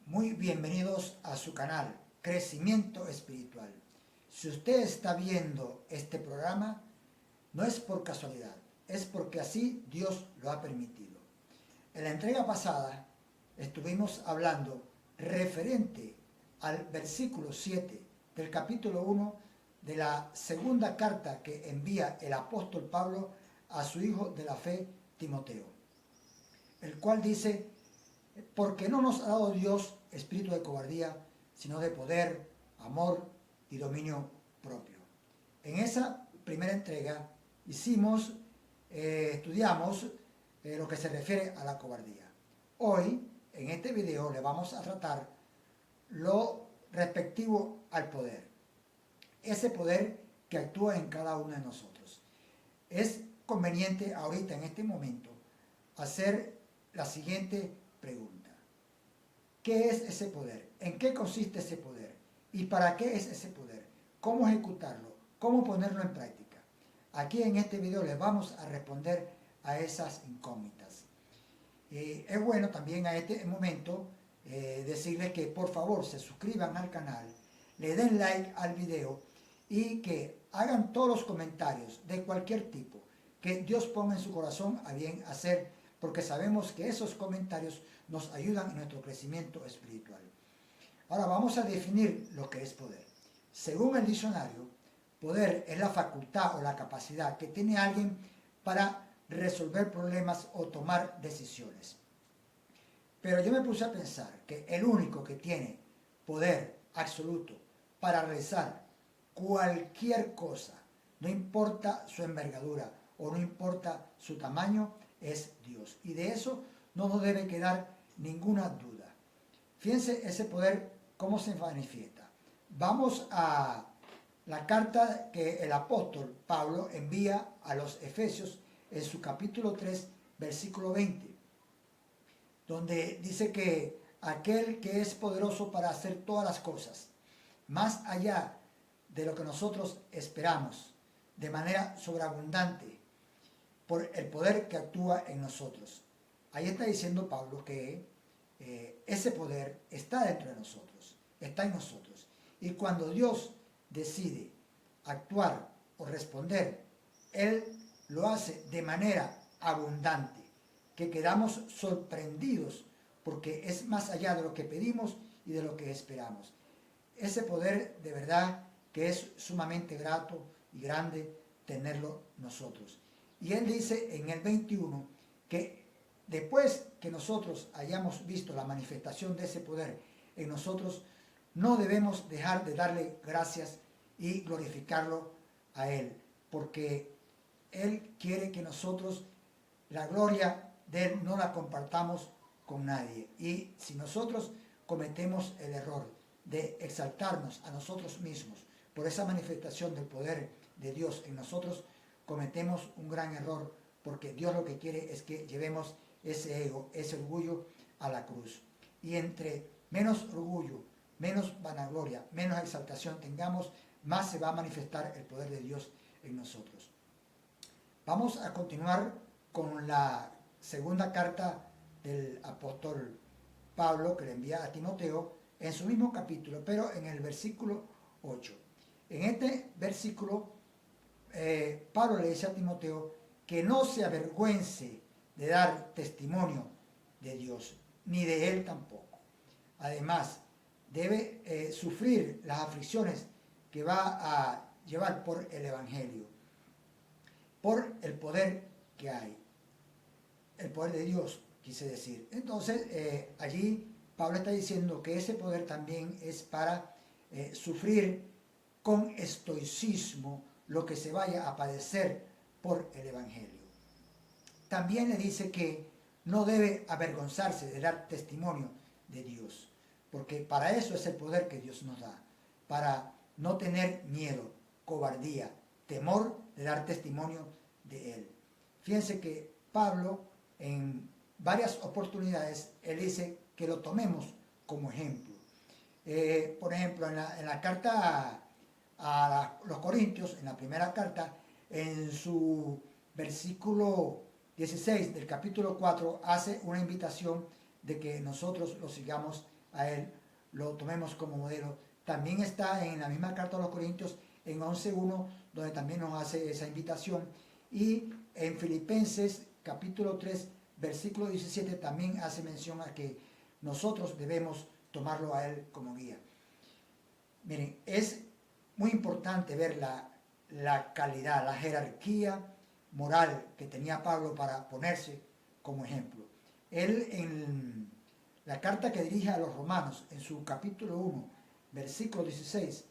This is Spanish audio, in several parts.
Muy bienvenidos a su canal Crecimiento Espiritual. Si usted está viendo este programa, no es por casualidad, es porque así Dios lo ha permitido. En la entrega pasada estuvimos hablando referente al versículo 7 del capítulo 1 de la segunda carta que envía el apóstol Pablo a su hijo de la fe, Timoteo, el cual dice: porque no nos ha dado Dios espíritu de cobardía, sino de poder, amor y dominio propio. En esa primera entrega estudiamos lo que se refiere a la cobardía. Hoy, en este video, le vamos a tratar lo respectivo al poder. Ese poder que actúa en cada uno de nosotros. Es conveniente ahorita, en este momento, hacer la siguiente pregunta: ¿qué es ese poder? ¿En qué consiste ese poder? ¿Y para qué es ese poder? ¿Cómo ejecutarlo? ¿Cómo ponerlo en práctica? Aquí en este video les vamos a responder a esas incógnitas. Es bueno también a este momento decirles que por favor se suscriban al canal, le den like al video y que hagan todos los comentarios de cualquier tipo que Dios ponga en su corazón a bien hacer, porque sabemos que esos comentarios nos ayudan en nuestro crecimiento espiritual. Ahora vamos a definir lo que es poder. Según el diccionario, poder es la facultad o la capacidad que tiene alguien para resolver problemas o tomar decisiones. Pero yo me puse a pensar que el único que tiene poder absoluto para realizar cualquier cosa, no importa su envergadura o no importa su tamaño, es Dios. Y de eso no nos debe quedar ninguna duda. Fíjense ese poder cómo se manifiesta. Vamos a la carta que el apóstol Pablo envía a los Efesios en su capítulo 3, versículo 20, donde dice que aquel que es poderoso para hacer todas las cosas, más allá de lo que nosotros esperamos, de manera sobreabundante, por el poder que actúa en nosotros. Ahí está diciendo Pablo que ese poder está dentro de nosotros, está en nosotros. Y cuando Dios decide actuar o responder, Él lo hace de manera abundante, que quedamos sorprendidos porque es más allá de lo que pedimos y de lo que esperamos. Ese poder de verdad que es sumamente grato y grande tenerlo nosotros. Y Él dice en el 21 que después que nosotros hayamos visto la manifestación de ese poder en nosotros, no debemos dejar de darle gracias y glorificarlo a Él, porque Él quiere que nosotros la gloria de Él no la compartamos con nadie. Y si nosotros cometemos el error de exaltarnos a nosotros mismos por esa manifestación del poder de Dios en nosotros, cometemos un gran error, porque Dios lo que quiere es que llevemos ese ego, ese orgullo a la cruz. Y entre menos orgullo, menos vanagloria, menos exaltación tengamos, más se va a manifestar el poder de Dios en nosotros. Vamos a continuar con la segunda carta del apóstol Pablo que le envía a Timoteo en su mismo capítulo, pero en el versículo 8. En este versículo Pablo le dice a Timoteo que no se avergüence de dar testimonio de Dios, ni de Él tampoco. Además, debe sufrir las aflicciones que va a llevar por el Evangelio, por el poder que hay, el poder de Dios, quise decir. Entonces, allí Pablo está diciendo que ese poder también es para sufrir con estoicismo lo que se vaya a padecer por el Evangelio. También le dice que no debe avergonzarse de dar testimonio de Dios, porque para eso es el poder que Dios nos da, para no tener miedo, cobardía, temor de dar testimonio de Él. Fíjense que Pablo en varias oportunidades, él dice que lo tomemos como ejemplo. Por ejemplo, en la carta a los Corintios, en la primera carta, en su versículo 16 del capítulo 4, hace una invitación de que nosotros lo sigamos a Él lo tomemos como modelo. También está en la misma carta a los Corintios, en 11:1, donde también nos hace esa invitación. Y en Filipenses capítulo 3, versículo 17, también hace mención a que nosotros debemos tomarlo a Él como guía. Miren, es muy importante ver la calidad, la jerarquía moral que tenía Pablo para ponerse como ejemplo. Él en la carta que dirige a los romanos, en su capítulo 1, versículo 16,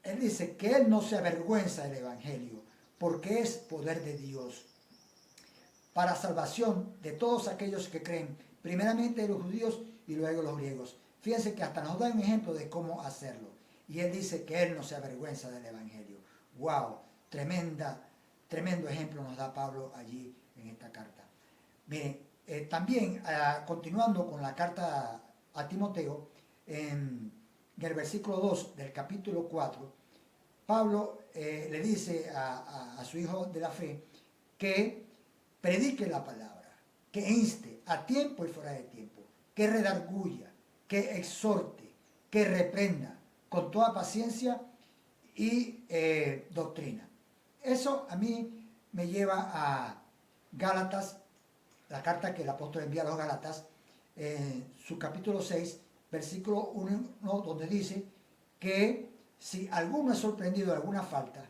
él dice que él no se avergüenza del evangelio, porque es poder de Dios para salvación de todos aquellos que creen, primeramente de los judíos y luego los griegos. Fíjense que hasta nos da un ejemplo de cómo hacerlo. Y él dice que él no se avergüenza del evangelio. ¡Wow! Tremendo ejemplo nos da Pablo allí en esta carta. Miren, también continuando con la carta a Timoteo, en el versículo 2 del capítulo 4, Pablo le dice a su hijo de la fe que predique la palabra, que inste a tiempo y fuera de tiempo, que redarguya, que exhorte, que reprenda con toda paciencia y doctrina. Eso a mí me lleva a Gálatas, la carta que el apóstol envía a los Gálatas, su capítulo 6, versículo 1, donde dice que si alguno es sorprendido de alguna falta,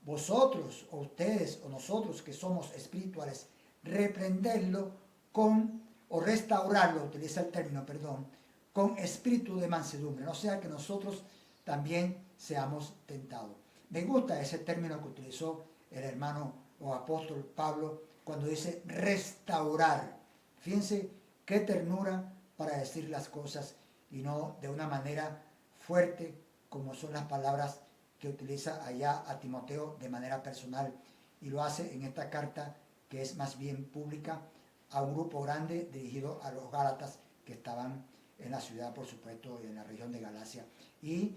vosotros o ustedes o nosotros que somos espirituales, reprenderlo o restaurarlo, utiliza el término, perdón, con espíritu de mansedumbre, no sea que nosotros también seamos tentados. Me gusta ese término que utilizó el hermano o apóstol Pablo cuando dice restaurar. Fíjense qué ternura para decir las cosas y no de una manera fuerte como son las palabras que utiliza allá a Timoteo de manera personal, y lo hace en esta carta que es más bien pública a un grupo grande dirigido a los Gálatas que estaban en la ciudad, por supuesto, en la región de Galacia, y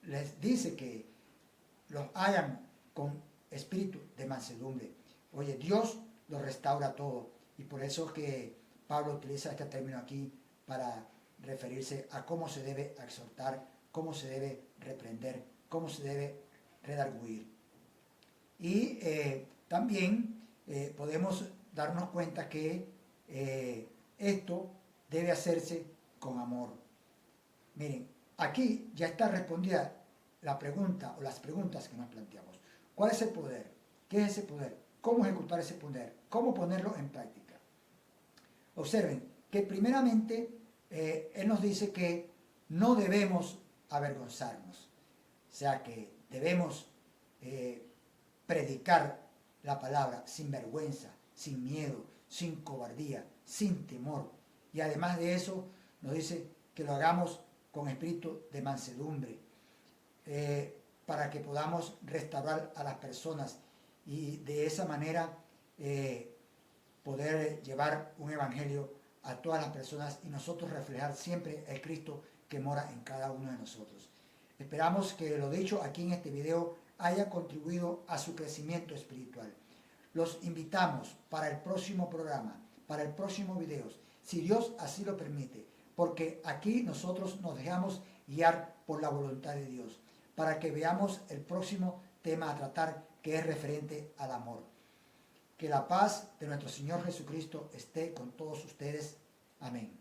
les dice que los hagan con espíritu de mansedumbre. Oye, Dios lo restaura todo, y por eso es que Pablo utiliza este término aquí para referirse a cómo se debe exhortar, cómo se debe reprender, cómo se debe redarguir. Y también podemos darnos cuenta que esto debe hacerse con amor. Miren, aquí ya está respondida la pregunta o las preguntas que nos planteamos. ¿Cuál es el poder? ¿Qué es ese poder? ¿Cómo ejecutar ese poder? ¿Cómo ponerlo en práctica? Observen que primeramente él nos dice que no debemos avergonzarnos, o sea que debemos predicar la palabra sin vergüenza, sin miedo, sin cobardía, sin temor, y además de eso nos dice que lo hagamos con espíritu de mansedumbre, para que podamos restaurar a las personas y de esa manera poder llevar un evangelio a todas las personas y nosotros reflejar siempre el Cristo que mora en cada uno de nosotros. Esperamos que lo dicho aquí en este video haya contribuido a su crecimiento espiritual. Los invitamos para el próximo programa, para el próximo video, si Dios así lo permite, porque aquí nosotros nos dejamos guiar por la voluntad de Dios, para que veamos el próximo tema a tratar, que es referente al amor. Que la paz de nuestro Señor Jesucristo esté con todos ustedes. Amén.